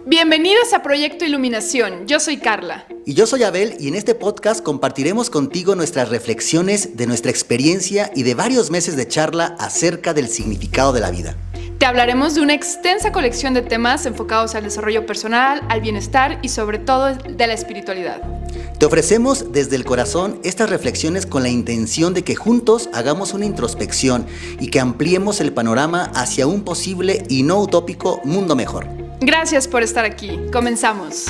Bienvenidos a Proyecto Iluminación. Yo soy Carla. Y yo soy Abel, y en este podcast compartiremos contigo nuestras reflexiones de nuestra experiencia y de varios meses de charla acerca del significado de la vida. Te hablaremos de una extensa colección de temas enfocados al desarrollo personal, al bienestar y sobre todo de la espiritualidad. Te ofrecemos desde el corazón estas reflexiones con la intención de que juntos hagamos una introspección y que ampliemos el panorama hacia un posible y no utópico mundo mejor. Gracias por estar aquí. Comenzamos.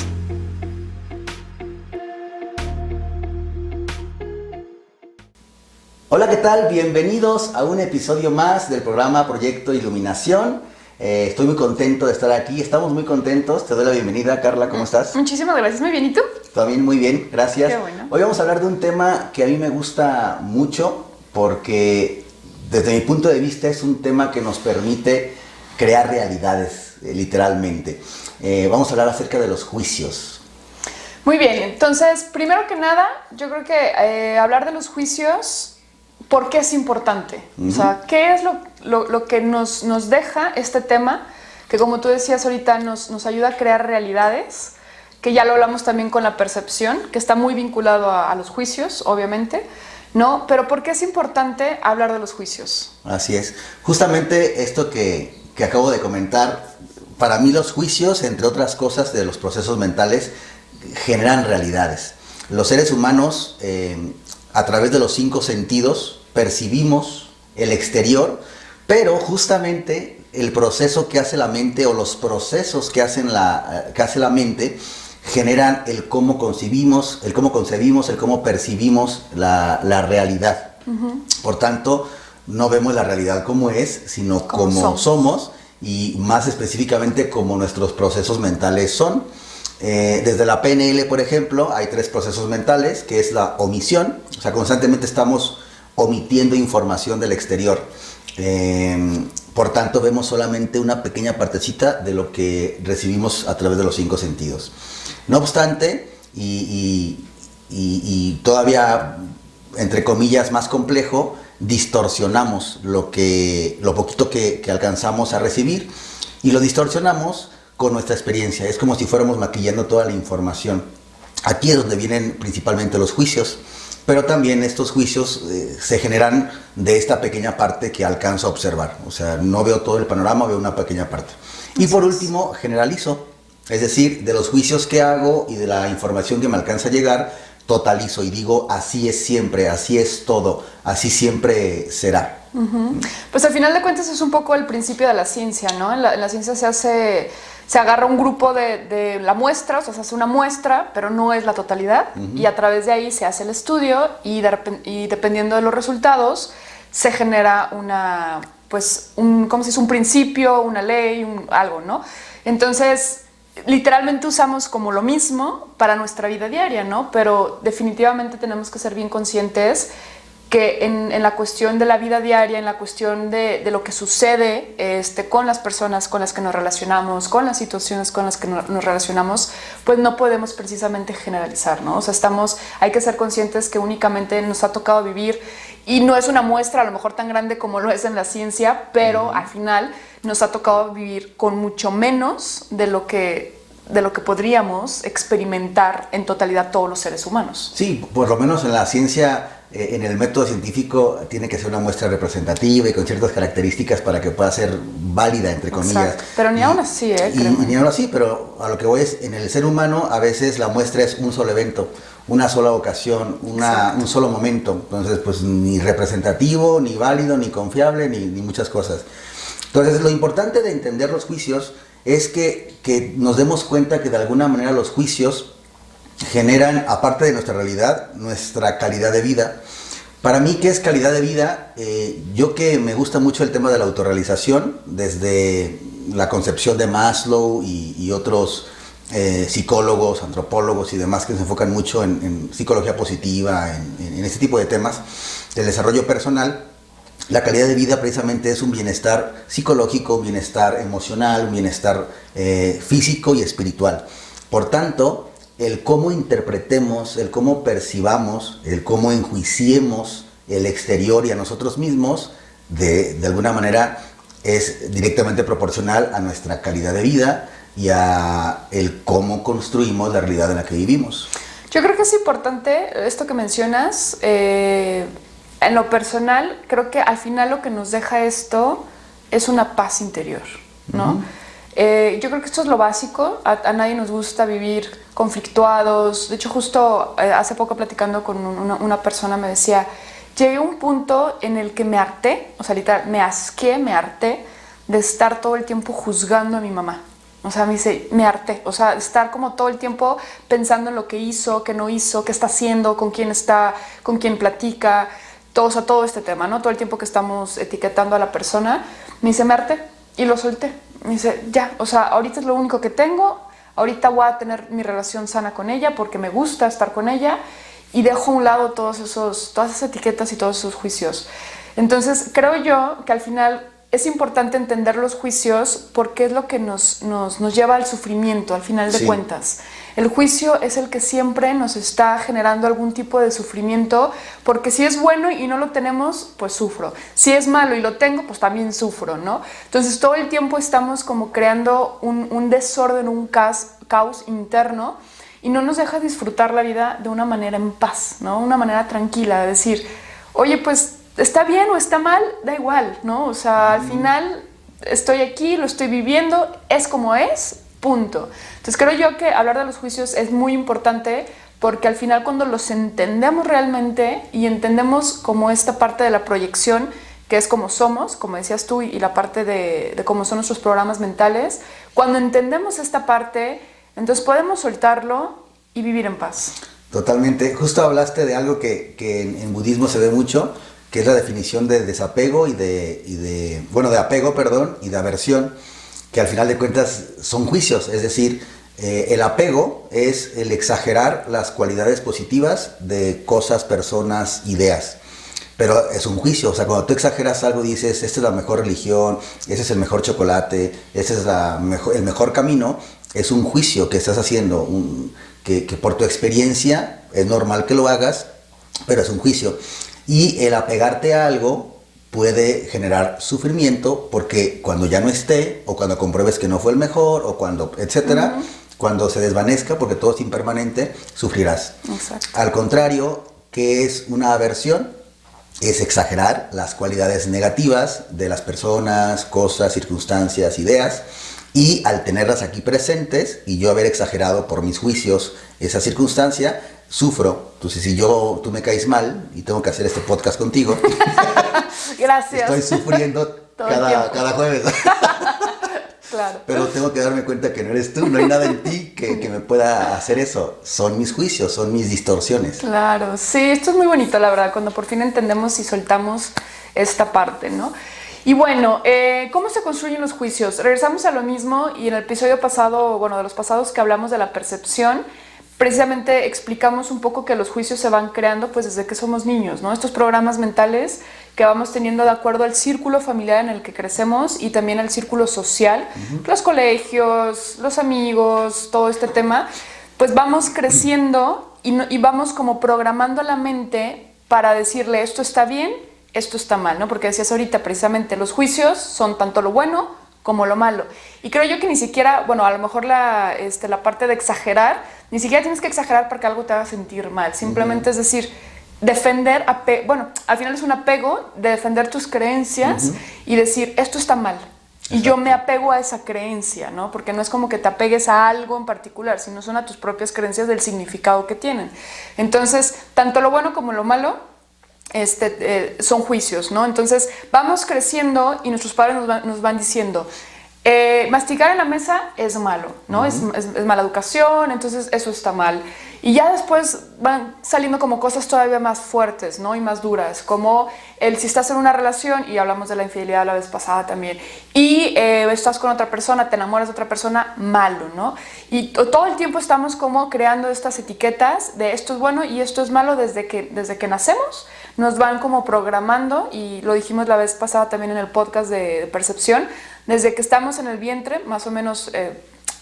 Hola, ¿qué tal? Bienvenidos a un episodio más del programa Proyecto Iluminación. Estoy muy contento de estar aquí, estamos muy contentos. Te doy la bienvenida, Carla, ¿cómo estás? Muchísimas gracias, muy bien, ¿y tú? También muy bien, gracias. Qué bueno. Hoy vamos a hablar de un tema que a mí me gusta mucho porque desde mi punto de vista es un tema que nos permite crear realidades, literalmente. Vamos a hablar acerca de los juicios. Muy bien, entonces, primero que nada, yo creo que hablar de los juicios, ¿por qué es importante? O sea, ¿qué es lo que nos deja este tema? Que como tú decías ahorita, nos ayuda a crear realidades, que ya lo hablamos también con la percepción, que está muy vinculado a los juicios, obviamente, ¿no? Pero ¿por qué es importante hablar de los juicios? Así es. Justamente esto que acabo de comentar, para mí los juicios, entre otras cosas de los procesos mentales, generan realidades. Los seres humanos, a través de los 5 sentidos, percibimos el exterior, pero justamente el proceso que hace la mente o los procesos que hace la mente generan el cómo concebimos, el cómo percibimos la realidad. Por tanto, no vemos la realidad como es, sino como somos, y más específicamente como nuestros procesos mentales son. Desde la PNL, por ejemplo, hay 3 procesos mentales, que es la omisión, o sea, constantemente estamos omitiendo información del exterior. Por tanto, vemos solamente una pequeña partecita de lo que recibimos a través de los 5 sentidos. No obstante, y todavía, entre comillas, más complejo, distorsionamos lo poquito que alcanzamos a recibir, y lo distorsionamos con nuestra experiencia. Es como si fuéramos maquillando toda la información. Aquí es donde vienen principalmente los juicios, pero también estos juicios se generan de esta pequeña parte que alcanzo a observar. O sea, no veo todo el panorama, veo una pequeña parte. Y por último, generalizo. Es decir, de los juicios que hago y de la información que me alcanza a llegar, totalizo y digo, así es siempre, así es todo, así siempre será. Pues al final de cuentas es un poco el principio de la ciencia, ¿no? En la ciencia se agarra un grupo de la muestra, o sea, se hace una muestra, pero no es la totalidad, y a través de ahí se hace el estudio y dependiendo de los resultados se genera ¿cómo se dice? Un principio, una ley, algo, ¿no? Entonces, literalmente usamos como lo mismo para nuestra vida diaria, ¿no? Pero definitivamente tenemos que ser bien conscientes que en la cuestión de la vida diaria, en la cuestión de lo que sucede con las personas con las que nos relacionamos, con las situaciones con las que nos relacionamos, pues no podemos precisamente generalizar, ¿no? O sea, hay que ser conscientes que únicamente nos ha tocado vivir, y no es una muestra a lo mejor tan grande como lo es en la ciencia, pero al final nos ha tocado vivir con mucho menos de lo que podríamos experimentar en totalidad todos los seres humanos. Sí, por lo menos en la ciencia, en el método científico, tiene que ser una muestra representativa y con ciertas características para que pueda ser válida, entre comillas. Exacto. Pero ni aún así, ni aún así, pero a lo que voy es, en el ser humano a veces la muestra es un solo evento, una sola ocasión, un solo momento. Entonces, pues ni representativo, ni válido, ni confiable, ni muchas cosas. Entonces, lo importante de entender los juicios es que nos demos cuenta que de alguna manera los juicios generan, aparte de nuestra realidad, nuestra calidad de vida. Para mí, ¿qué es calidad de vida? Yo que me gusta mucho el tema de la autorrealización, desde la concepción de Maslow y otros psicólogos, antropólogos y demás que se enfocan mucho en psicología positiva, en este tipo de temas del desarrollo personal. La calidad de vida precisamente es un bienestar psicológico, un bienestar emocional, un bienestar físico y espiritual. Por tanto, el cómo interpretemos, el cómo percibamos, el cómo enjuiciemos el exterior y a nosotros mismos, de alguna manera es directamente proporcional a nuestra calidad de vida, y a el cómo construimos la realidad en la que vivimos. Yo creo que es importante esto que mencionas. En lo personal, creo que al final lo que nos deja esto es una paz interior, ¿no? Yo creo que esto es lo básico. A nadie nos gusta vivir conflictuados. De hecho, justo hace poco platicando con una persona me decía, llegué a un punto en el que me harté, o sea, literal, me asqué, me harté de estar todo el tiempo juzgando a mi mamá. O sea, me dice, me harté. O sea, estar como todo el tiempo pensando en lo que hizo, qué no hizo, qué está haciendo, con quién platica, todo, o sea, todo este tema, ¿no? Todo el tiempo que estamos etiquetando a la persona. Me dice, me harté y lo solté. Me dice, ya, o sea, ahorita es lo único que tengo. Ahorita voy a tener mi relación sana con ella porque me gusta estar con ella y dejo a un lado todas esas etiquetas y todos esos juicios. Entonces, creo yo que al final es importante entender los juicios porque es lo que nos lleva al sufrimiento, al final de cuentas. El juicio es el que siempre nos está generando algún tipo de sufrimiento, porque si es bueno y no lo tenemos, pues sufro. Si es malo y lo tengo, pues también sufro, ¿no? Entonces todo el tiempo estamos como creando un desorden, un caos interno y no nos deja disfrutar la vida de una manera en paz, ¿no? Una manera tranquila, de decir, oye, pues está bien o está mal, da igual, ¿no? O sea, al final estoy aquí, lo estoy viviendo, es como es, punto. Entonces creo yo que hablar de los juicios es muy importante porque al final cuando los entendemos realmente y entendemos como esta parte de la proyección, que es como somos, como decías tú, y la parte de cómo son nuestros programas mentales, cuando entendemos esta parte, entonces podemos soltarlo y vivir en paz. Totalmente. Justo hablaste de algo que en budismo se ve mucho, que es la definición de desapego de apego, perdón, y de aversión, que al final de cuentas son juicios. Es decir, el apego es el exagerar las cualidades positivas de cosas, personas, ideas. Pero es un juicio, o sea, cuando tú exageras algo dices, esta es la mejor religión, ese es el mejor chocolate, ese es el mejor camino, es un juicio que estás haciendo, que por tu experiencia es normal que lo hagas, pero es un juicio. Y el apegarte a algo puede generar sufrimiento porque cuando ya no esté, o cuando compruebes que no fue el mejor, o cuando, etcétera, cuando se desvanezca, porque todo es impermanente, sufrirás. Exacto. Al contrario, ¿qué es una aversión? Es exagerar las cualidades negativas de las personas, cosas, circunstancias, ideas, y al tenerlas aquí presentes, y yo haber exagerado por mis juicios esa circunstancia, sufro. Entonces, si tú me caes mal y tengo que hacer este podcast contigo, gracias. Estoy sufriendo cada jueves. Claro. Pero tengo que darme cuenta que no eres tú, no hay nada en ti que me pueda hacer eso. Son mis juicios, son mis distorsiones. Claro, sí, esto es muy bonito, la verdad, cuando por fin entendemos y soltamos esta parte, ¿no? Y bueno, ¿cómo se construyen los juicios? Regresamos a lo mismo y en el episodio pasado, bueno, de los pasados que hablamos de la percepción, precisamente explicamos un poco que los juicios se van creando pues desde que somos niños, ¿no? Estos programas mentales que vamos teniendo de acuerdo al círculo familiar en el que crecemos y también al círculo social, los colegios, los amigos, todo este tema, pues vamos creciendo y vamos como programando la mente para decirle esto está bien, esto está mal, ¿no? Porque decías ahorita precisamente los juicios son tanto lo bueno como lo malo. Y creo yo que ni siquiera, bueno, a lo mejor la parte de exagerar, ni siquiera tienes que exagerar para que algo te haga sentir mal. Simplemente es decir, defender, bueno, al final es un apego de defender tus creencias y decir, esto está mal. Exacto. Y yo me apego a esa creencia, ¿no? Porque no es como que te apegues a algo en particular, sino son a tus propias creencias del significado que tienen. Entonces, tanto lo bueno como lo malo son juicios, ¿no? Entonces vamos creciendo y nuestros padres nos van diciendo masticar en la mesa es malo, ¿no? Es mala educación, entonces eso está mal. Y ya después van saliendo como cosas todavía más fuertes, ¿no? Y más duras, como si estás en una relación, y hablamos de la infidelidad la vez pasada también, y estás con otra persona, te enamoras de otra persona, malo, ¿no? Y todo el tiempo estamos como creando estas etiquetas de esto es bueno y esto es malo desde que nacemos. Nos van como programando, y lo dijimos la vez pasada también en el podcast de percepción, desde que estamos en el vientre, más o menos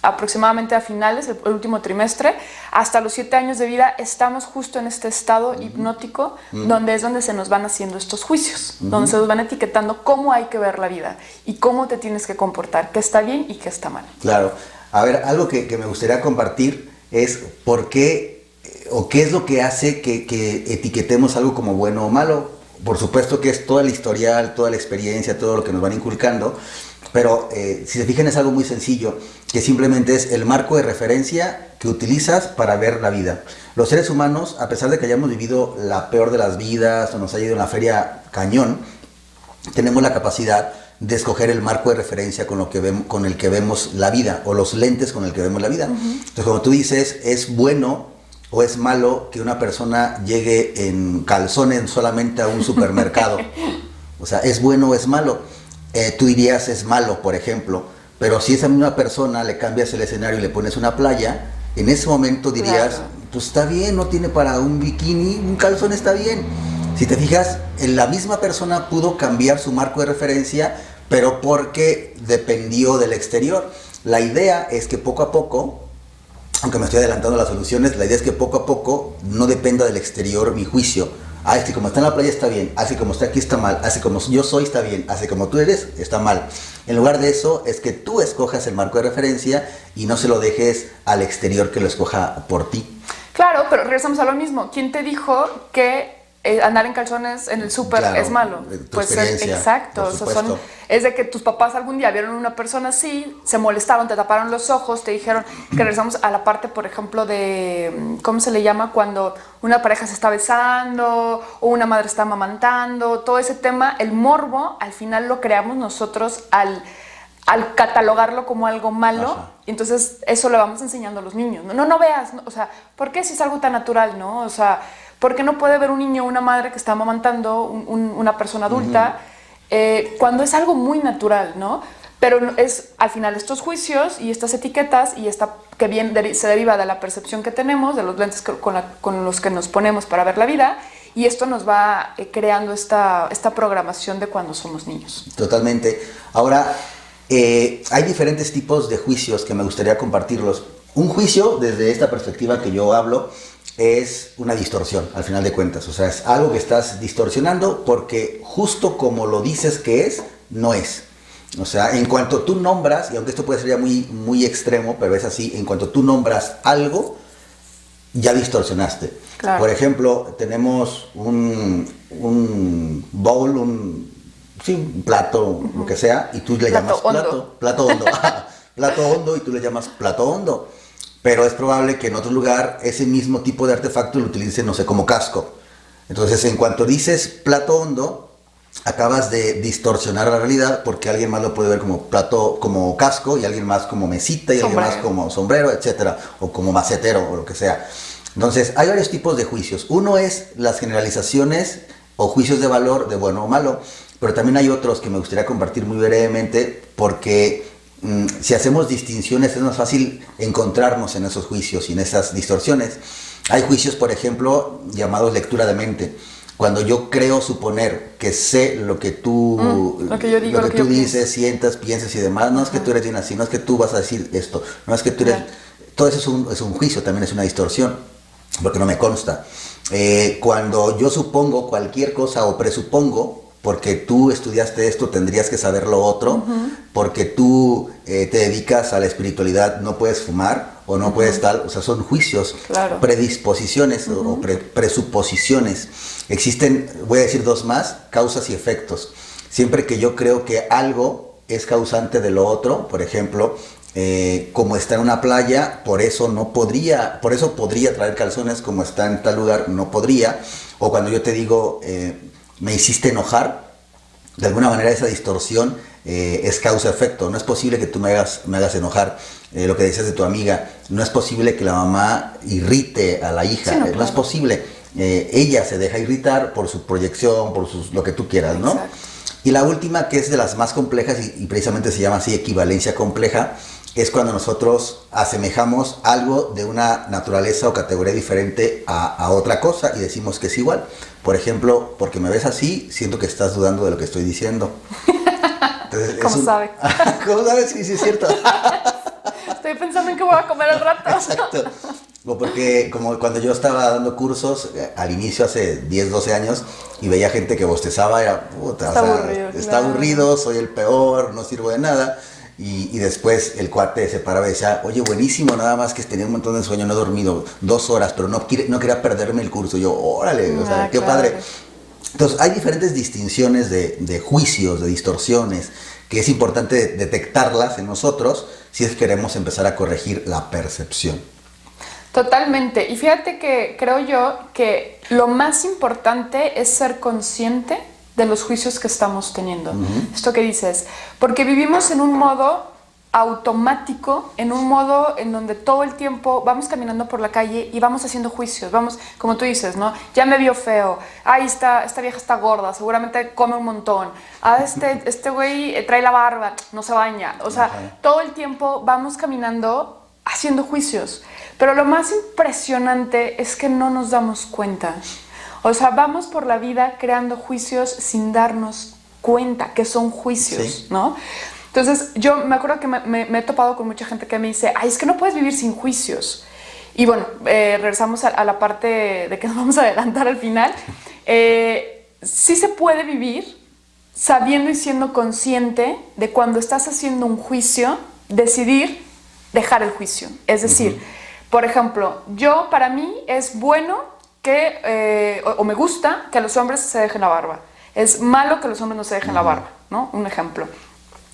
aproximadamente a finales, el último trimestre, hasta los 7 años de vida, estamos justo en este estado hipnótico, donde es donde se nos van haciendo estos juicios, donde se nos van etiquetando cómo hay que ver la vida y cómo te tienes que comportar, qué está bien y qué está mal. Claro. A ver, algo que me gustaría compartir es por qué o qué es lo que hace que etiquetemos algo como bueno o malo. Por supuesto que es todo el historial, toda la experiencia, todo lo que nos van inculcando, pero si se fijan es algo muy sencillo, que simplemente es el marco de referencia que utilizas para ver la vida. Los seres humanos, a pesar de que hayamos vivido la peor de las vidas o nos haya ido en la feria cañón, tenemos la capacidad de escoger el marco de referencia con el que vemos la vida, o los lentes con el que vemos la vida. Entonces, como tú dices, es bueno o es malo que una persona llegue en calzones solamente a un supermercado. O sea, ¿es bueno o es malo? Tú dirías es malo, por ejemplo, pero si esa misma persona le cambias el escenario y le pones una playa, en ese momento dirías, claro, pues está bien, no tiene para un bikini, un calzón está bien. Si te fijas, la misma persona pudo cambiar su marco de referencia, pero porque dependió del exterior. La idea es que poco a poco, aunque me estoy adelantando las soluciones, la idea es que poco a poco no dependa del exterior mi juicio. Así como está en la playa está bien, así como está aquí está mal, así como yo soy está bien, así como tú eres está mal. En lugar de eso es que tú escojas el marco de referencia y no se lo dejes al exterior que lo escoja por ti. Claro, pero regresamos a lo mismo. ¿Quién te dijo que andar en calzones en el súper, claro, es malo? Pues exacto, o sea, es de que tus papás algún día vieron a una persona así, se molestaron, te taparon los ojos, te dijeron que regresamos a la parte, por ejemplo, de, ¿cómo se le llama? Cuando una pareja se está besando o una madre está amamantando, todo ese tema, el morbo, al final lo creamos nosotros al catalogarlo como algo malo. Ajá. Y entonces eso lo vamos enseñando a los niños. No veas, no, o sea, ¿por qué si es algo tan natural, no? O sea, ¿por qué no puede ver un niño o una madre que está amamantando una persona adulta cuando es algo muy natural, ¿no? Pero es al final estos juicios y estas etiquetas y esta que bien se deriva de la percepción que tenemos, de los lentes con los que nos ponemos para ver la vida, y esto nos va creando esta programación de cuando somos niños. Totalmente. Ahora, hay diferentes tipos de juicios que me gustaría compartirlos. Un juicio, desde esta perspectiva que yo hablo, es una distorsión, al final de cuentas. O sea, es algo que estás distorsionando porque justo como lo dices que es, no es. O sea, en cuanto tú nombras, y aunque esto puede ser ya muy, muy extremo, pero es así, en cuanto tú nombras algo, ya distorsionaste. Claro. Por ejemplo, tenemos un bowl, un plato, lo que sea, y tú le llamas plato hondo. Plato hondo y tú le llamas plato hondo. Pero es probable que en otro lugar ese mismo tipo de artefacto lo utilicen, no sé, como casco. Entonces, en cuanto dices plato hondo, acabas de distorsionar la realidad porque alguien más lo puede ver como plato, como casco, y alguien más como mesita, y alguien más como sombrero, etcétera, o como macetero, o lo que sea. Entonces, hay varios tipos de juicios. Uno es las generalizaciones o juicios de valor de bueno o malo, pero también hay otros que me gustaría compartir muy brevemente porque si hacemos distinciones es más fácil encontrarnos en esos juicios y en esas distorsiones. Hay juicios, por ejemplo, llamados lectura de mente. Cuando yo creo suponer que sé lo que tú, lo que yo digo, lo que tú dices, sientas, piensas y demás, no es que tú eres bien así, no es que tú vas a decir esto, no es que tú eres... Todo eso es un juicio, también es una distorsión, porque no me consta. Cuando yo supongo cualquier cosa o presupongo, porque tú estudiaste esto, tendrías que saber lo otro, porque tú te dedicas a la espiritualidad, no puedes fumar o no puedes tal, o sea, son juicios, claro, predisposiciones o presuposiciones. Existen, voy a decir dos más, causas y efectos. Siempre que yo creo que algo es causante de lo otro, por ejemplo, como está en una playa, por eso podría traer calzones, como está en tal lugar, no podría. O cuando yo te digo, me hiciste enojar, de alguna manera esa distorsión es causa-efecto. No es posible que tú me hagas enojar. Lo que decías de tu amiga, no es posible que la mamá irrite a la hija, sí, no, claro, es posible. Ella se deja irritar por su proyección, por lo que tú quieras, ¿no? Exacto. Y la última, que es de las más complejas y precisamente se llama así equivalencia compleja, es cuando nosotros asemejamos algo de una naturaleza o categoría diferente a otra cosa y decimos que es igual. Por ejemplo, porque me ves así, siento que estás dudando de lo que estoy diciendo. Entonces, ¿cómo sabe? ¿Cómo sabes? Sí, es cierto. Estoy pensando en qué voy a comer al rato. Exacto. O porque como cuando yo estaba dando cursos al inicio hace 10, 12 años y veía gente que bostezaba, era puta, está aburrido, soy el peor, no sirvo de nada. y después el cuate se paraba y decía, oye, buenísimo, nada más que tenía un montón de sueño, no he dormido 2 horas, pero no quería perderme el curso. Yo, órale, o sea, qué claro. padre. Entonces, hay diferentes distinciones de juicios, de distorsiones, que es importante detectarlas en nosotros si es que queremos empezar a corregir la percepción. Totalmente. Y fíjate que creo yo que lo más importante es ser consciente de los juicios que estamos teniendo. Esto que dices, porque vivimos en un modo automático, en un modo en donde todo el tiempo vamos caminando por la calle y vamos haciendo juicios, vamos, como tú dices, ¿no? Ya me vio feo, ay, esta vieja está gorda, seguramente come un montón, este güey trae la barba, no se baña, o sea, todo el tiempo vamos caminando haciendo juicios, pero lo más impresionante es que no nos damos cuenta. O sea, vamos por la vida creando juicios sin darnos cuenta que son juicios, sí, ¿no? Entonces, yo me acuerdo que me he topado con mucha gente que me dice, ay, es que no puedes vivir sin juicios. Y bueno, regresamos a la parte de que nos vamos a adelantar al final. Sí se puede vivir sabiendo y siendo consciente de cuando estás haciendo un juicio, decidir dejar el juicio. Es decir, por ejemplo, para mí es bueno que, o me gusta que los hombres se dejen la barba. Es malo que los hombres no se dejen la barba, ¿no? Un ejemplo.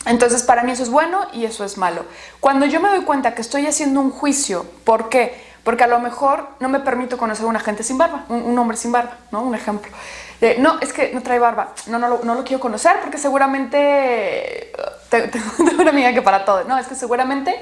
Entonces, para mí eso es bueno y eso es malo. Cuando yo me doy cuenta que estoy haciendo un juicio, ¿por qué? Porque a lo mejor no me permito conocer a una gente sin barba, un hombre sin barba, ¿no? Un ejemplo. No, es que no trae barba, no lo quiero conocer porque seguramente tengo una amiga que para todo, no, es que seguramente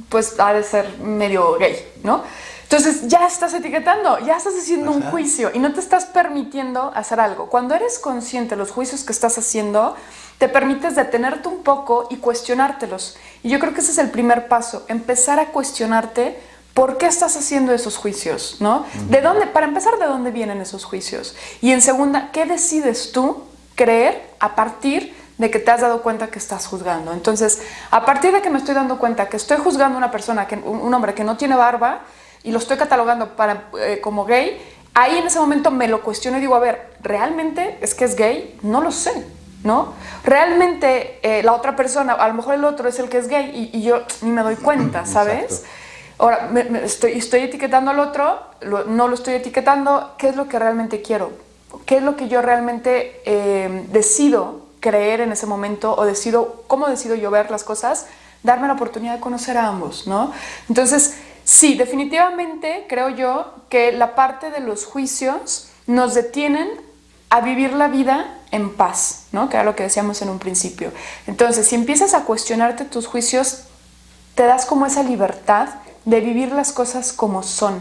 pues ha de ser medio gay, ¿no? Entonces ya estás etiquetando, ya estás haciendo un juicio y no te estás permitiendo hacer algo. Cuando eres consciente de los juicios que estás haciendo, te permites detenerte un poco y cuestionártelos. Y yo creo que ese es el primer paso, empezar a cuestionarte por qué estás haciendo esos juicios, ¿no? ¿De dónde, para empezar, de dónde vienen esos juicios? Y en segunda, ¿qué decides tú creer a partir de que te has dado cuenta que estás juzgando? Entonces, a partir de que me estoy dando cuenta que estoy juzgando a una persona, un hombre que no tiene barba, y lo estoy catalogando como gay, ahí en ese momento me lo cuestiono y digo, a ver, ¿realmente es que es gay? No lo sé, ¿no? Realmente la otra persona, a lo mejor el otro es el que es gay y yo ni me doy cuenta, ¿sabes? Exacto. Ahora, estoy etiquetando al otro, no lo estoy etiquetando, ¿qué es lo que realmente quiero? ¿Qué es lo que yo realmente decido creer en ese momento o cómo decido yo ver las cosas? Darme la oportunidad de conocer a ambos, ¿no? Entonces, sí, definitivamente creo yo que la parte de los juicios nos detienen a vivir la vida en paz, ¿no? Que era lo que decíamos en un principio. Entonces, si empiezas a cuestionarte tus juicios, te das como esa libertad de vivir las cosas como son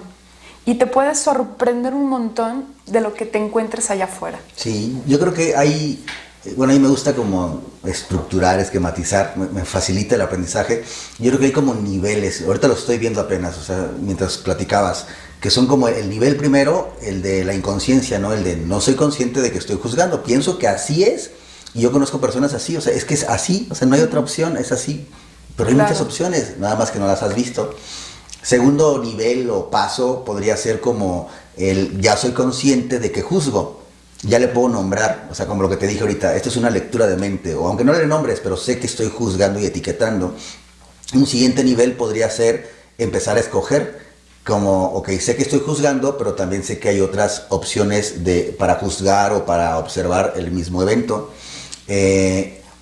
y te puedes sorprender un montón de lo que te encuentres allá afuera. Sí, yo creo que hay... Bueno, a mí me gusta como estructurar, esquematizar, me facilita el aprendizaje. Yo creo que hay como niveles, ahorita lo estoy viendo apenas, o sea, mientras platicabas, que son como el nivel primero, el de la inconsciencia, ¿no? El de no soy consciente de que estoy juzgando, pienso que así es, y yo conozco personas así, o sea, es que es así, o sea, no hay otra opción, es así, pero hay muchas opciones, nada más que no las has visto. Segundo nivel o paso podría ser como el ya soy consciente de que juzgo. Ya le puedo nombrar, o sea, como lo que te dije ahorita, esto es una lectura de mente, o aunque no le nombres, pero sé que estoy juzgando y etiquetando. Un siguiente nivel podría ser empezar a escoger, como, ok, sé que estoy juzgando, pero también sé que hay otras opciones para juzgar o para observar el mismo evento.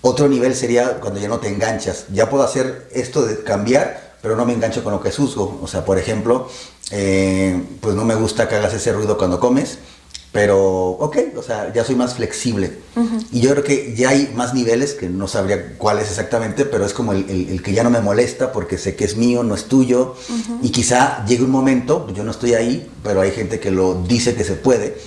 Otro nivel sería cuando ya no te enganchas, ya puedo hacer esto de cambiar, pero no me engancho con lo que juzgo. O sea, por ejemplo, pues no me gusta que hagas ese ruido cuando comes, pero, ok, o sea, ya soy más flexible. Y yo creo que ya hay más niveles, que no sabría cuáles exactamente, pero es como el que ya no me molesta porque sé que es mío, no es tuyo. Y quizá llegue un momento, yo no estoy ahí, pero hay gente que lo dice que se puede,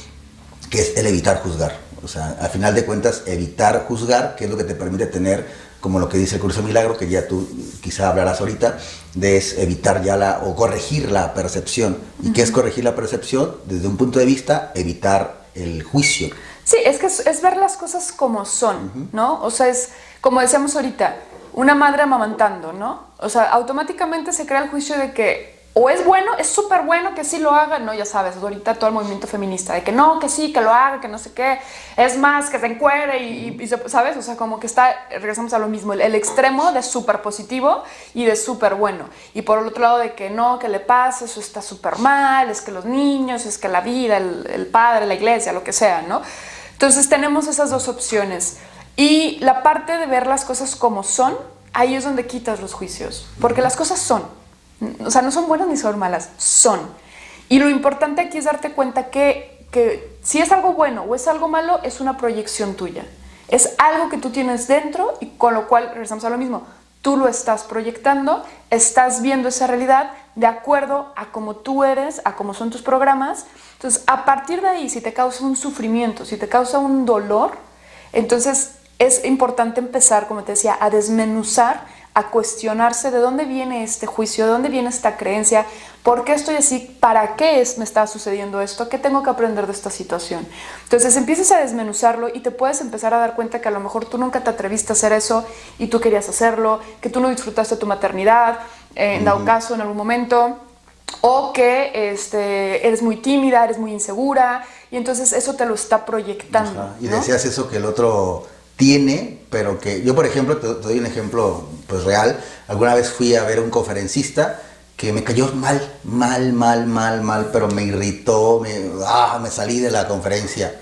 que es el evitar juzgar. O sea, al final de cuentas, evitar juzgar, que es lo que te permite tener, como lo que dice el Curso de Milagro, que ya tú quizá hablarás ahorita, de es evitar ya o corregir la percepción. ¿Y qué es corregir la percepción? Desde un punto de vista, evitar el juicio. Sí, es que es ver las cosas como son, ¿no? O sea, es como decíamos ahorita, una madre amamantando, ¿no? O sea, automáticamente se crea el juicio de que o es bueno, es súper bueno que sí lo haga, no, ya sabes, ahorita todo el movimiento feminista, de que no, que sí, que lo haga, que no sé qué, es más, que se encuere ¿sabes? O sea, como que regresamos a lo mismo, el extremo de súper positivo y de súper bueno. Y por el otro lado de que no, que le pasa, eso está súper mal, es que los niños, es que la vida, el padre, la iglesia, lo que sea, ¿no? Entonces tenemos esas dos opciones. Y la parte de ver las cosas como son, ahí es donde quitas los juicios, porque las cosas son. O sea, no son buenas ni son malas, son. Y lo importante aquí es darte cuenta que si es algo bueno o es algo malo, es una proyección tuya. Es algo que tú tienes dentro y con lo cual, regresamos a lo mismo, tú lo estás proyectando, estás viendo esa realidad de acuerdo a cómo tú eres, a cómo son tus programas. Entonces, a partir de ahí, si te causa un sufrimiento, si te causa un dolor, entonces es importante empezar, como te decía, a desmenuzar, a cuestionarse de dónde viene este juicio, de dónde viene esta creencia, por qué estoy así, para qué me está sucediendo esto, qué tengo que aprender de esta situación. Entonces empiezas a desmenuzarlo y te puedes empezar a dar cuenta que a lo mejor tú nunca te atreviste a hacer eso y tú querías hacerlo, que tú no disfrutaste tu maternidad, en dado caso, en algún momento, o que eres muy tímida, eres muy insegura y entonces eso te lo está proyectando. Y decías eso que el otro tiene, pero que yo, por ejemplo, te doy un ejemplo pues real. Alguna vez fui a ver a un conferencista que me cayó mal, pero me irritó, me salí de la conferencia.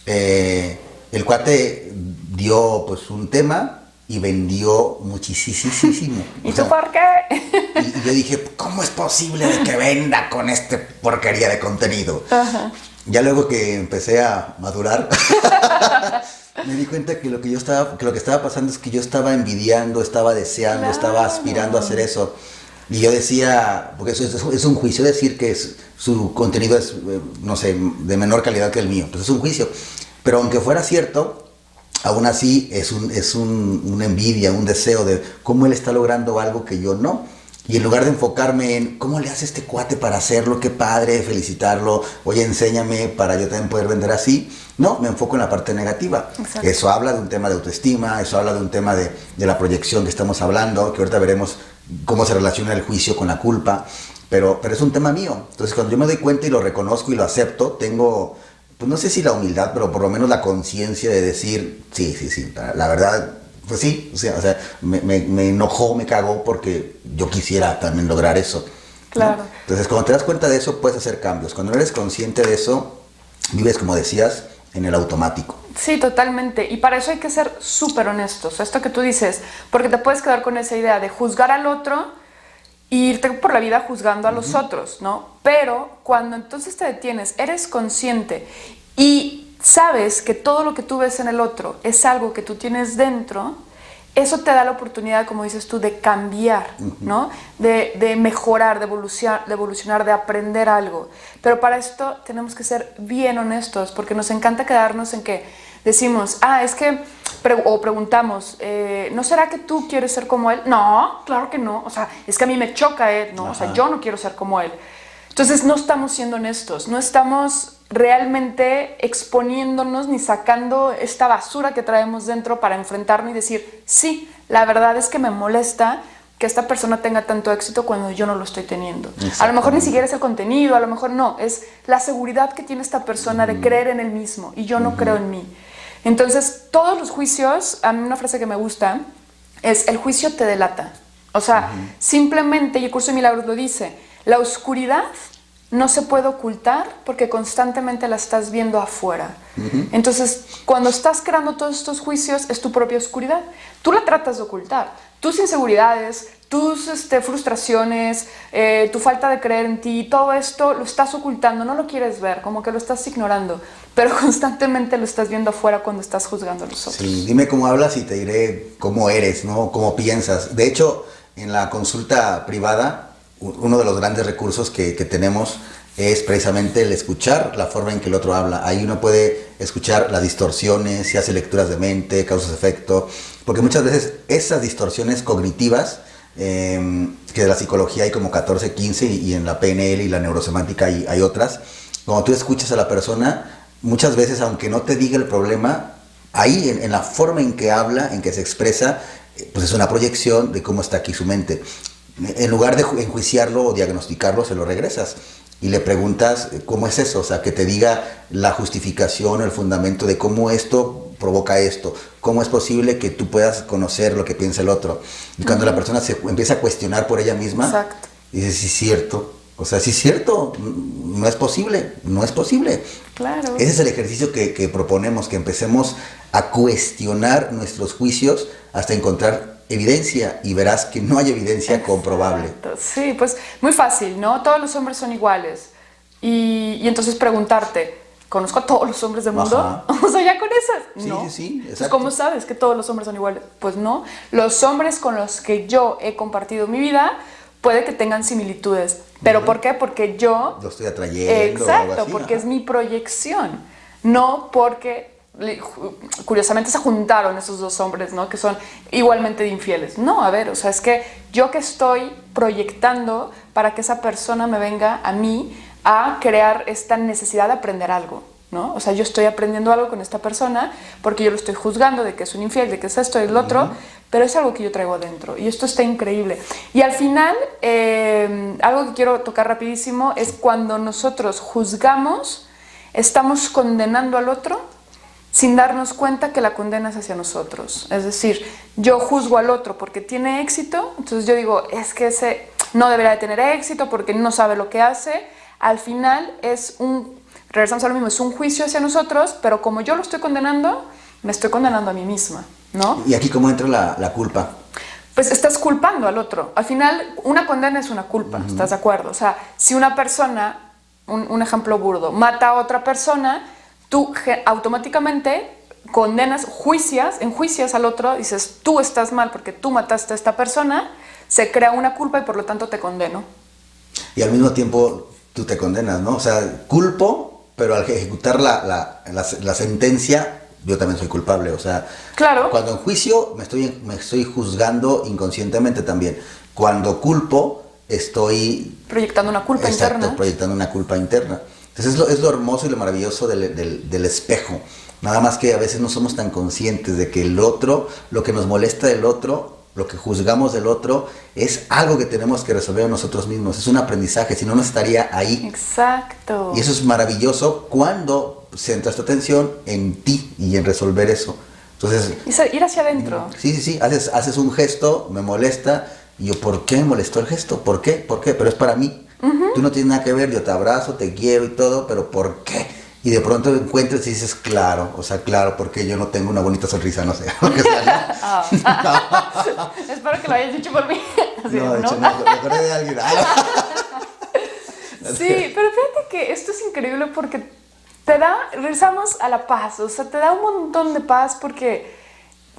El cuate dio pues un tema y vendió muchísimo. ¿Y tú por qué? Y yo dije, ¿cómo es posible de que venda con este porquería de contenido? Ajá. Ya luego que empecé a madurar, me di cuenta que lo que estaba pasando es que yo estaba envidiando, estaba deseando, claro, estaba aspirando a hacer eso. Y yo decía, porque eso es un juicio, decir que su contenido es, no sé, de menor calidad que el mío. Entonces es un juicio. Pero aunque fuera cierto, aún así es una envidia, un deseo de cómo él está logrando algo que yo no. Y en lugar de enfocarme en cómo le hace este cuate para hacerlo, qué padre, felicitarlo, oye, enséñame para yo también poder vender así, no, me enfoco en la parte negativa. Exacto. Eso habla de un tema de autoestima, eso habla de un tema de la proyección que estamos hablando, que ahorita veremos cómo se relaciona el juicio con la culpa, pero es un tema mío. Entonces cuando yo me doy cuenta y lo reconozco y lo acepto, tengo, pues no sé si la humildad, pero por lo menos la conciencia de decir, sí, la verdad... Pues sí, o sea, me enojó, me cagó porque yo quisiera también lograr eso. Claro. ¿No? Entonces, cuando te das cuenta de eso, puedes hacer cambios. Cuando no eres consciente de eso, vives, como decías, en el automático. Sí, totalmente. Y para eso hay que ser súper honestos. Esto que tú dices, porque te puedes quedar con esa idea de juzgar al otro e irte por la vida juzgando a los otros, ¿no? Pero cuando entonces te detienes, eres consciente y sabes que todo lo que tú ves en el otro es algo que tú tienes dentro, eso te da la oportunidad, como dices tú, de cambiar, ¿no? De mejorar, de evolucionar, de aprender algo. Pero para esto tenemos que ser bien honestos, porque nos encanta quedarnos en que decimos, es que, o preguntamos, ¿no será que tú quieres ser como él? No, claro que no. O sea, es que a mí me choca él, ¿no? Ajá. O sea, yo no quiero ser como él. Entonces no estamos siendo honestos, no estamos realmente exponiéndonos ni sacando esta basura que traemos dentro para enfrentarnos y decir, sí, la verdad es que me molesta que esta persona tenga tanto éxito cuando yo no lo estoy teniendo. A lo mejor ni siquiera es el contenido, a lo mejor no, es la seguridad que tiene esta persona de creer en él mismo y yo no creo en mí. Entonces, todos los juicios, a mí una frase que me gusta es, el juicio te delata. O sea, simplemente, y el Curso de Milagros lo dice, la oscuridad no se puede ocultar porque constantemente la estás viendo afuera. Entonces, cuando estás creando todos estos juicios, es tu propia oscuridad. Tú la tratas de ocultar. Tus inseguridades, tus frustraciones, tu falta de creer en ti, todo esto lo estás ocultando, no lo quieres ver, como que lo estás ignorando, pero constantemente lo estás viendo afuera cuando estás juzgando a los otros. Sí, dime cómo hablas y te diré cómo eres, ¿no? Cómo piensas. De hecho, en la consulta privada, uno de los grandes recursos que tenemos es precisamente el escuchar la forma en que el otro habla. Ahí uno puede escuchar las distorsiones, si hace lecturas de mente, causas-efecto, porque muchas veces esas distorsiones cognitivas, que de la psicología hay como 14, 15 y en la PNL y la neurosemántica hay otras, cuando tú escuchas a la persona, muchas veces aunque no te diga el problema, ahí en la forma en que habla, en que se expresa, pues es una proyección de cómo está aquí su mente. en lugar de enjuiciarlo o diagnosticarlo, se lo regresas y le preguntas cómo es eso, o sea, que te diga la justificación, el fundamento de cómo esto provoca esto, cómo es posible que tú puedas conocer lo que piensa el otro. Y cuando la persona se empieza a cuestionar por ella misma, Exacto. dice, sí es cierto, o sea, sí es cierto, no es posible, no es posible. Claro. Ese es el ejercicio que proponemos, que empecemos a cuestionar nuestros juicios hasta encontrar evidencia, y verás que no hay evidencia comprobable. Sí, pues muy fácil, ¿no? Todos los hombres son iguales. Y entonces preguntarte, ¿conozco a todos los hombres del mundo? Ajá. O sea, ya con esas. Sí, No. sí, sí, Entonces, exacto. ¿cómo sabes que todos los hombres son iguales? Pues no. Los hombres con los que yo he compartido mi vida puede que tengan similitudes. ¿Pero por qué? Porque yo... Lo estoy atrayendo. Exacto, o algo así, porque ajá. es mi proyección. No porque... Curiosamente se juntaron esos dos hombres, ¿no? Que son igualmente infieles. No, a ver, o sea, es que yo que estoy proyectando para que esa persona me venga a mí a crear esta necesidad de aprender algo, ¿no? O sea, yo estoy aprendiendo algo con esta persona porque yo lo estoy juzgando de que es un infiel, de que es esto y el otro, pero es algo que yo traigo adentro y esto está increíble. Y al final, algo que quiero tocar rapidísimo es cuando nosotros juzgamos, estamos condenando al otro sin darnos cuenta que la condena es hacia nosotros. Es decir, yo juzgo al otro porque tiene éxito, entonces yo digo, es que ese no debería de tener éxito porque no sabe lo que hace. Al final regresamos a lo mismo, es un juicio hacia nosotros, pero como yo lo estoy condenando, me estoy condenando a mí misma, ¿no? Y aquí cómo entra la culpa. Pues estás culpando al otro. Al final, una condena es una culpa, ¿estás de acuerdo? O sea, si una persona, un ejemplo burdo, mata a otra persona, tú automáticamente condenas, enjuicias al otro, dices, tú estás mal porque tú mataste a esta persona, se crea una culpa y por lo tanto te condeno. Y al mismo tiempo tú te condenas, ¿no? O sea, culpo, pero al ejecutar la sentencia, yo también soy culpable. O sea, claro. Cuando en juicio me estoy juzgando inconscientemente también. Cuando culpo, estoy... proyectando una culpa interna. Proyectando una culpa interna. Entonces es lo hermoso y lo maravilloso del espejo. Nada más que a veces no somos tan conscientes de que el otro, lo que nos molesta del otro, lo que juzgamos del otro, es algo que tenemos que resolver nosotros mismos. Es un aprendizaje, si no, no estaría ahí. Exacto. Y eso es maravilloso cuando centras tu atención en ti y en resolver eso. Entonces, ir hacia adentro. Sí. Haces un gesto, me molesta. Y yo, ¿por qué me molestó el gesto? ¿Por qué? Pero es para mí. Tú no tienes nada que ver, yo te abrazo, te quiero y todo, pero ¿por qué? Y de pronto encuentras y dices, claro, porque yo no tengo una bonita sonrisa, no sé, lo que sea, ¿no? Espero que lo hayas dicho por mí. Así, no, de hecho, no, me acordé de alguien. Sí, pero fíjate que esto es increíble porque regresamos a la paz, o sea, te da un montón de paz porque,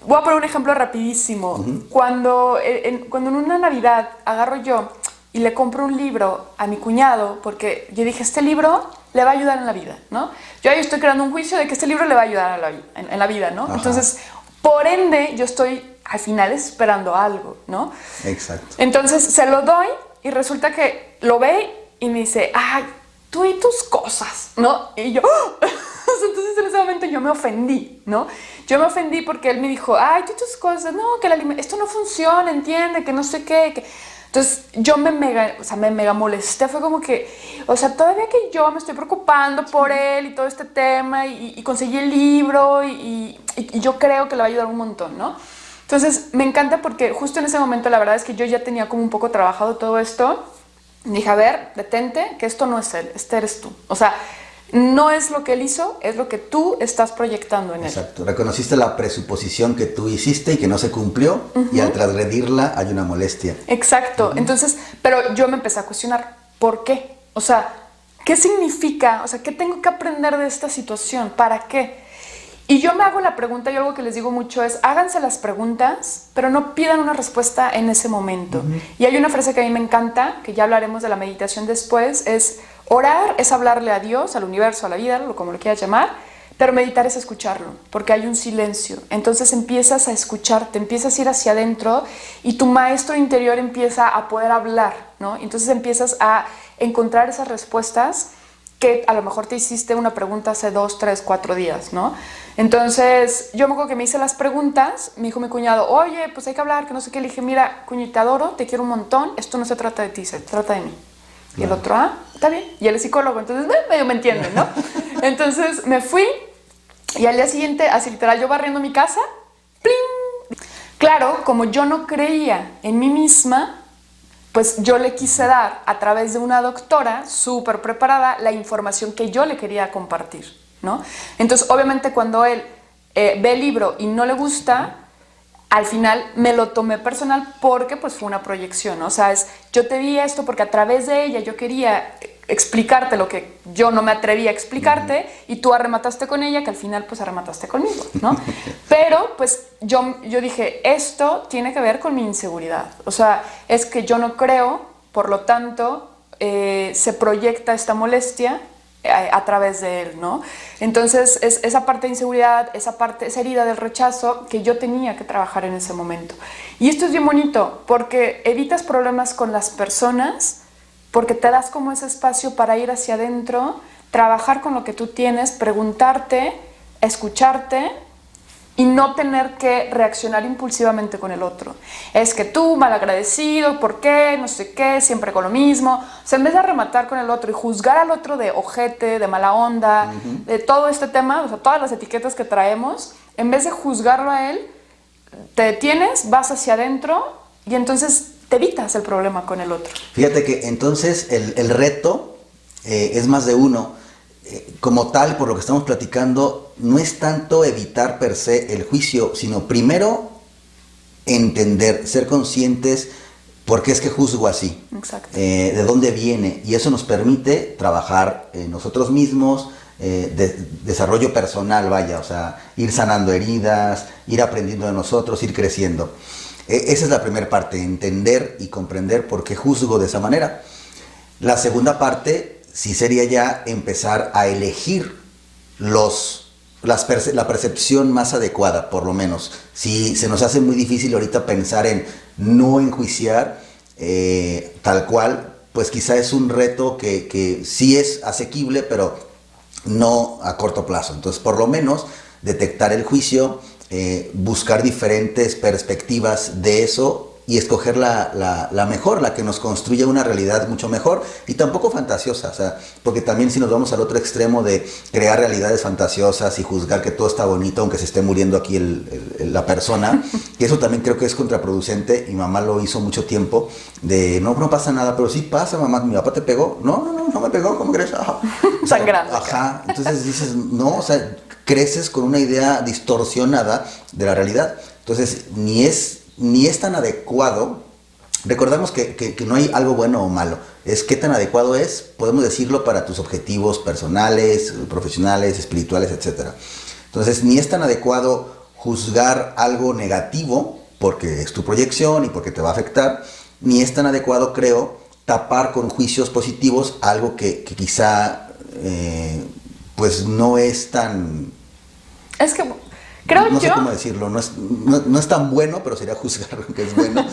voy a poner un ejemplo rapidísimo, cuando en una Navidad agarro yo y le compro un libro a mi cuñado, porque yo dije, este libro le va a ayudar en la vida, ¿no? Yo ahí estoy creando un juicio de que este libro le va a ayudar en la vida, ¿no? Ajá. Entonces, por ende, yo estoy al final esperando algo, ¿no? Exacto. Entonces, se lo doy y resulta que lo ve y me dice, ay, tú y tus cosas, ¿no? Y yo, ¡oh! Entonces en ese momento yo me ofendí, ¿no? Yo me ofendí porque él me dijo, ay, tú y tus cosas, no, que esto no funciona, entiende, que no sé qué, que... Entonces yo me mega molesté, fue como que, o sea, todavía que yo me estoy preocupando por él y todo este tema y conseguí el libro y yo creo que le va a ayudar un montón, ¿no? Entonces me encanta porque justo en ese momento la verdad es que yo ya tenía como un poco trabajado todo esto. Dije, a ver, detente, que esto no es él, este eres tú. O sea, no es lo que él hizo, es lo que tú estás proyectando en él. Exacto. Reconociste la presuposición que tú hiciste y que no se cumplió, y al transgredirla hay una molestia. Exacto. Entonces, pero yo me empecé a cuestionar, ¿por qué? O sea, ¿qué significa? O sea, ¿qué tengo que aprender de esta situación? ¿Para qué? Y yo me hago la pregunta, y algo que les digo mucho es, háganse las preguntas, pero no pidan una respuesta en ese momento. Y hay una frase que a mí me encanta, que ya hablaremos de la meditación después, es orar es hablarle a Dios, al universo, a la vida, como lo quieras llamar, pero meditar es escucharlo, porque hay un silencio. Entonces empiezas a escucharte, empiezas a ir hacia adentro y tu maestro interior empieza a poder hablar, ¿no? Entonces empiezas a encontrar esas respuestas que a lo mejor te hiciste una pregunta hace 2, 3, 4 días, ¿no? Entonces, yo me acuerdo que me hice las preguntas, me dijo mi cuñado, oye, pues hay que hablar, que no sé qué. Le dije, mira, cuño, te adoro, te quiero un montón, esto no se trata de ti, se trata de mí. Y el otro, está bien. Y él es psicólogo, entonces medio me entienden, ¿no? Entonces me fui y al día siguiente, así literal, yo barriendo mi casa, ¡pling! Claro, como yo no creía en mí misma, pues yo le quise dar a través de una doctora súper preparada la información que yo le quería compartir, ¿no? Entonces, obviamente, cuando él ve el libro y no le gusta, al final me lo tomé personal porque pues fue una proyección, ¿no? O sea, yo te di esto porque a través de ella yo quería explicarte lo que yo no me atrevía a explicarte y tú arremataste con ella, que al final pues arremataste conmigo, ¿no? Pero pues yo dije, esto tiene que ver con mi inseguridad. O sea, es que yo no creo, por lo tanto, se proyecta esta molestia a través de él, ¿no? Entonces, es esa parte de inseguridad, esa herida del rechazo que yo tenía que trabajar en ese momento. Y esto es bien bonito, porque evitas problemas con las personas, porque te das como ese espacio para ir hacia adentro, trabajar con lo que tú tienes, preguntarte, escucharte, y no tener que reaccionar impulsivamente con el otro. Es que tú, malagradecido, ¿por qué? No sé qué, siempre con lo mismo. O sea, en vez de rematar con el otro y juzgar al otro de ojete, de mala onda, de todo este tema, o sea, todas las etiquetas que traemos, en vez de juzgarlo a él, te detienes, vas hacia adentro y entonces te evitas el problema con el otro. Fíjate que entonces el reto es más de uno. Como tal, por lo que estamos platicando, no es tanto evitar per se el juicio, sino primero entender, ser conscientes por qué es que juzgo así, de dónde viene, y eso nos permite trabajar nosotros mismos, desarrollo personal, vaya, o sea, ir sanando heridas, ir aprendiendo de nosotros, ir creciendo. Esa es la primera parte, entender y comprender por qué juzgo de esa manera. La segunda parte sí sería ya empezar a elegir la percepción más adecuada, por lo menos. Si se nos hace muy difícil ahorita pensar en no enjuiciar tal cual, pues quizá es un reto que sí es asequible, pero no a corto plazo. Entonces, por lo menos, detectar el juicio, buscar diferentes perspectivas de eso y escoger la mejor, la que nos construye una realidad mucho mejor y tampoco fantasiosa, o sea, porque también si nos vamos al otro extremo de crear realidades fantasiosas y juzgar que todo está bonito aunque se esté muriendo aquí la persona, y eso también creo que es contraproducente. Mi mamá lo hizo mucho tiempo, de no pasa nada, pero sí pasa, mamá, mi papá te pegó, no me pegó, ¿cómo crees? Sangrando. Ajá, entonces dices, no, o sea, creces con una idea distorsionada de la realidad, entonces ni es tan adecuado. Recordamos que no hay algo bueno o malo, es qué tan adecuado es, podemos decirlo, para tus objetivos personales, profesionales, espirituales, etc. Entonces, ni es tan adecuado juzgar algo negativo porque es tu proyección y porque te va a afectar, ni es tan adecuado, creo, tapar con juicios positivos algo que quizá pues no es tan... Es que creo no sé cómo decirlo, no es tan bueno, pero sería juzgar que es bueno,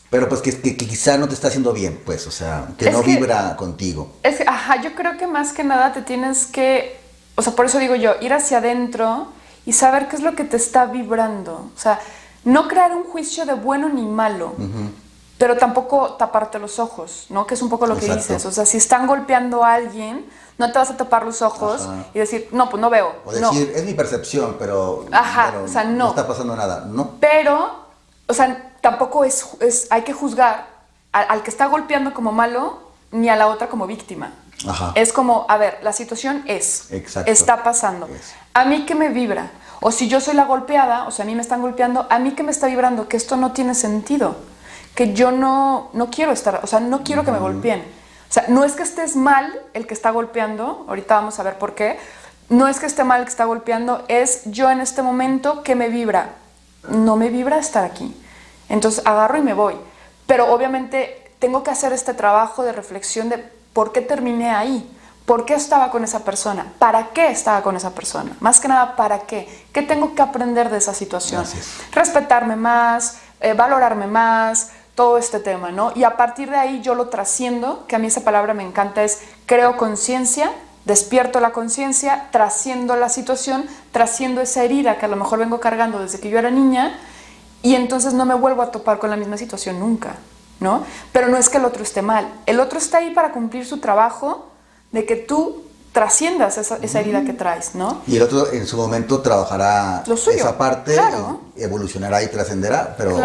pero pues que quizá no te está haciendo bien, pues, o sea, que no vibra contigo. Es que, yo creo que más que nada te tienes que, o sea, por eso digo yo, ir hacia adentro y saber qué es lo que te está vibrando. O sea, no crear un juicio de bueno ni malo, pero tampoco taparte los ojos, ¿no? Que es un poco lo que dices. O sea, si están golpeando a alguien, no te vas a tapar los ojos y decir, no, pues no veo. O decir, es mi percepción, pero, o sea, no está pasando nada, ¿no? Pero, o sea, tampoco hay que juzgar al que está golpeando como malo, ni a la otra como víctima. Es como, a ver, la situación está pasando. ¿A mí qué me vibra? O si yo soy la golpeada, o sea, a mí me están golpeando, ¿a mí qué me está vibrando? Que esto no tiene sentido. Que yo no quiero estar, o sea, no quiero que me golpeen. O sea, no es que estés mal el que está golpeando, ahorita vamos a ver por qué. No es que esté mal el que está golpeando, es yo en este momento que me vibra. No me vibra estar aquí. Entonces agarro y me voy. Pero obviamente tengo que hacer este trabajo de reflexión de por qué terminé ahí. ¿Por qué estaba con esa persona? ¿Para qué estaba con esa persona? Más que nada, ¿para qué? ¿Qué tengo que aprender de esa situación? Respetarme más, valorarme más, todo este tema, ¿no? Y a partir de ahí yo lo trasciendo, que a mí esa palabra me encanta, es creo conciencia despierto la conciencia, trasciendo la situación, trasciendo esa herida que a lo mejor vengo cargando desde que yo era niña, y entonces no me vuelvo a topar con la misma situación nunca, ¿no? Pero no es que el otro esté mal, el otro está ahí para cumplir su trabajo de que tú trasciendas esa herida que traes, ¿no? Y el otro en su momento trabajará lo suyo, esa parte, claro. evolucionará y trascenderá, pero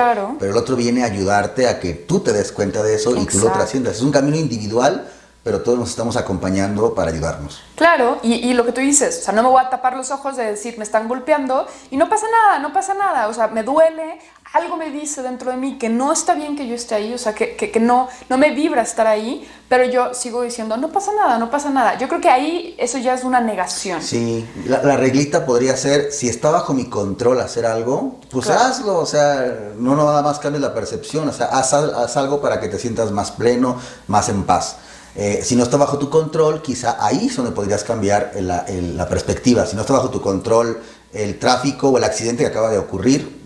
el otro viene a ayudarte a que tú te des cuenta de eso. Exacto. Y tú lo trasciendas. Es un camino individual, pero todos nos estamos acompañando para ayudarnos. Claro, y lo que tú dices, o sea, no me voy a tapar los ojos de decir, me están golpeando y no pasa nada, o sea, me duele, algo me dice dentro de mí que no está bien que yo esté ahí, o sea, que no me vibra estar ahí, pero yo sigo diciendo, no pasa nada. Yo creo que ahí eso ya es una negación. Sí, la reglita podría ser, si está bajo mi control hacer algo, pues claro, hazlo, o sea, no nada más cambies la percepción, o sea, haz algo para que te sientas más pleno, más en paz. Si no está bajo tu control, quizá ahí es donde podrías cambiar la perspectiva. Si no está bajo tu control el tráfico o el accidente que acaba de ocurrir,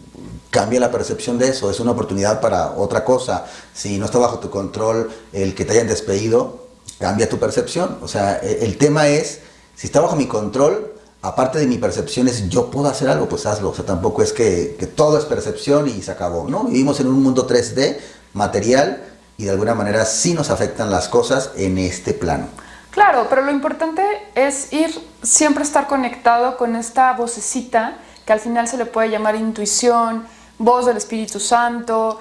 cambia la percepción de eso, es una oportunidad para otra cosa. Si no está bajo tu control el que te hayan despedido, cambia tu percepción. O sea, el tema es, si está bajo mi control, aparte de mi percepción es yo puedo hacer algo, pues hazlo. O sea, tampoco es que todo es percepción y se acabó, ¿no? Vivimos en un mundo 3D, material, y de alguna manera sí nos afectan las cosas en este plano. Claro, pero lo importante es siempre estar conectado con esta vocecita que al final se le puede llamar intuición, voz del Espíritu Santo,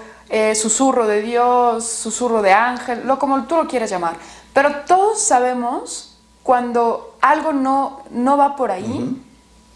susurro de Dios, susurro de ángel, como tú lo quieras llamar. Pero todos sabemos cuando algo no va por ahí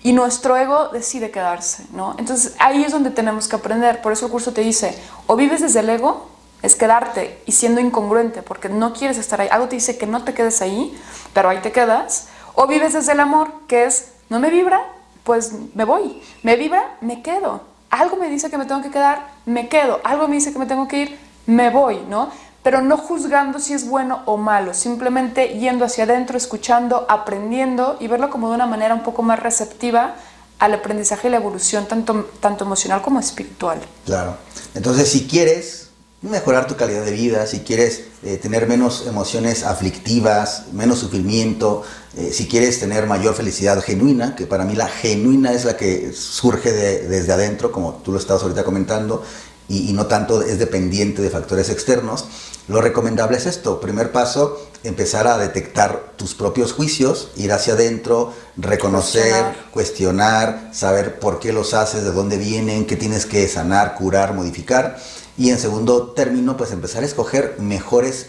y nuestro ego decide quedarse, ¿no? Entonces ahí es donde tenemos que aprender. Por eso el curso te dice, o vives desde el ego, es quedarte y siendo incongruente porque no quieres estar ahí. Algo te dice que no te quedes ahí, pero ahí te quedas. O vives desde el amor, que es, no me vibra, pues me voy. Me vibra, me quedo. Algo me dice que me tengo que quedar, me quedo. Algo me dice que me tengo que ir, me voy, ¿no? Pero no juzgando si es bueno o malo, simplemente yendo hacia adentro, escuchando, aprendiendo y verlo como de una manera un poco más receptiva al aprendizaje y la evolución, tanto emocional como espiritual. Claro. Entonces, si quieres mejorar tu calidad de vida, si quieres tener menos emociones aflictivas, menos sufrimiento, si quieres tener mayor felicidad genuina, que para mí la genuina es la que surge desde adentro, como tú lo estabas ahorita comentando, y no tanto es dependiente de factores externos, lo recomendable es esto. Primer paso, empezar a detectar tus propios juicios, ir hacia adentro, reconocer, cuestionar, saber por qué los haces, de dónde vienen, qué tienes que sanar, curar, modificar. Y en segundo término, pues empezar a escoger mejores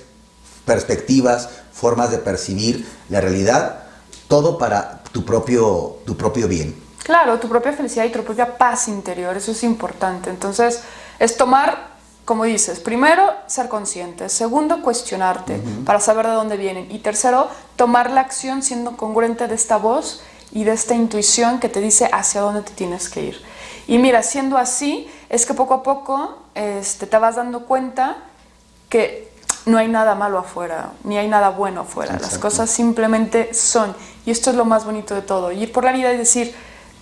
perspectivas, formas de percibir la realidad, todo para tu propio bien. Claro, tu propia felicidad y tu propia paz interior, eso es importante. Entonces, es tomar, como dices, primero, ser consciente. Segundo, cuestionarte para saber de dónde vienen. Y tercero, tomar la acción siendo congruente de esta voz y de esta intuición que te dice hacia dónde te tienes que ir. Y mira, siendo así, es que poco a poco te vas dando cuenta que no hay nada malo afuera, ni hay nada bueno afuera. Exacto. Las cosas simplemente son. Y esto es lo más bonito de todo. Ir por la vida y decir,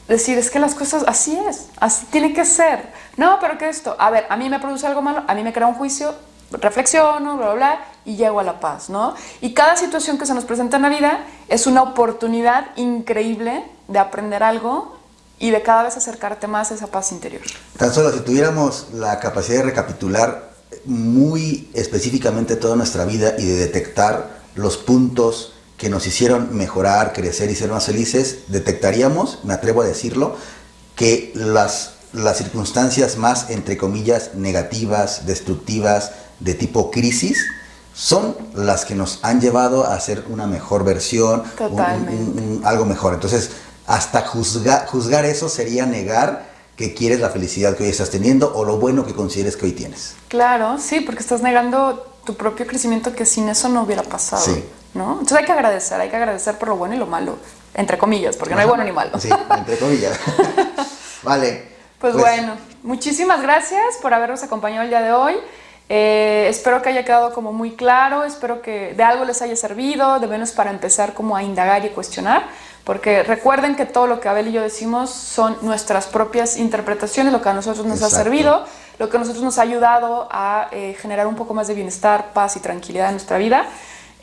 es que las cosas así es, así tiene que ser. No, pero ¿qué es esto? A ver, a mí me produce algo malo, a mí me crea un juicio, reflexiono, bla, bla, bla, y llego a la paz, ¿no? Y cada situación que se nos presenta en la vida es una oportunidad increíble de aprender algo y de cada vez acercarte más a esa paz interior. Tan solo si tuviéramos la capacidad de recapitular muy específicamente toda nuestra vida y de detectar los puntos que nos hicieron mejorar, crecer y ser más felices, detectaríamos, me atrevo a decirlo, que las circunstancias más, entre comillas, negativas, destructivas, de tipo crisis, son las que nos han llevado a ser una mejor versión, algo mejor. Entonces, hasta juzgar eso sería negar que quieres la felicidad que hoy estás teniendo o lo bueno que consideres que hoy tienes. Claro, sí, porque estás negando tu propio crecimiento que sin eso no hubiera pasado. Sí. ¿No? Entonces hay que agradecer por lo bueno y lo malo, entre comillas, porque no hay bueno ni malo. Sí, entre comillas. Vale. Pues bueno, muchísimas gracias por habernos acompañado el día de hoy. Espero que haya quedado como muy claro, espero que de algo les haya servido, de menos para empezar como a indagar y cuestionar, porque recuerden que todo lo que Abel y yo decimos son nuestras propias interpretaciones, lo que a nosotros nos ha servido, lo que a nosotros nos ha ayudado a generar un poco más de bienestar, paz y tranquilidad en nuestra vida.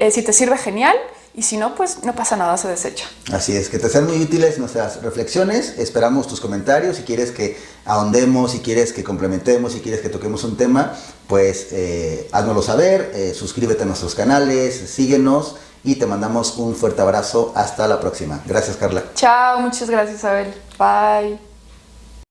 Si te sirve, genial. y si no, pues no pasa nada, se desecha. Así es, que te sean muy útiles nuestras reflexiones, esperamos tus comentarios, si quieres que ahondemos, si quieres que complementemos, si quieres que toquemos un tema, pues háznoslo saber, suscríbete a nuestros canales, síguenos y te mandamos un fuerte abrazo, hasta la próxima. Gracias, Carla. Chao, muchas gracias, Abel. Bye.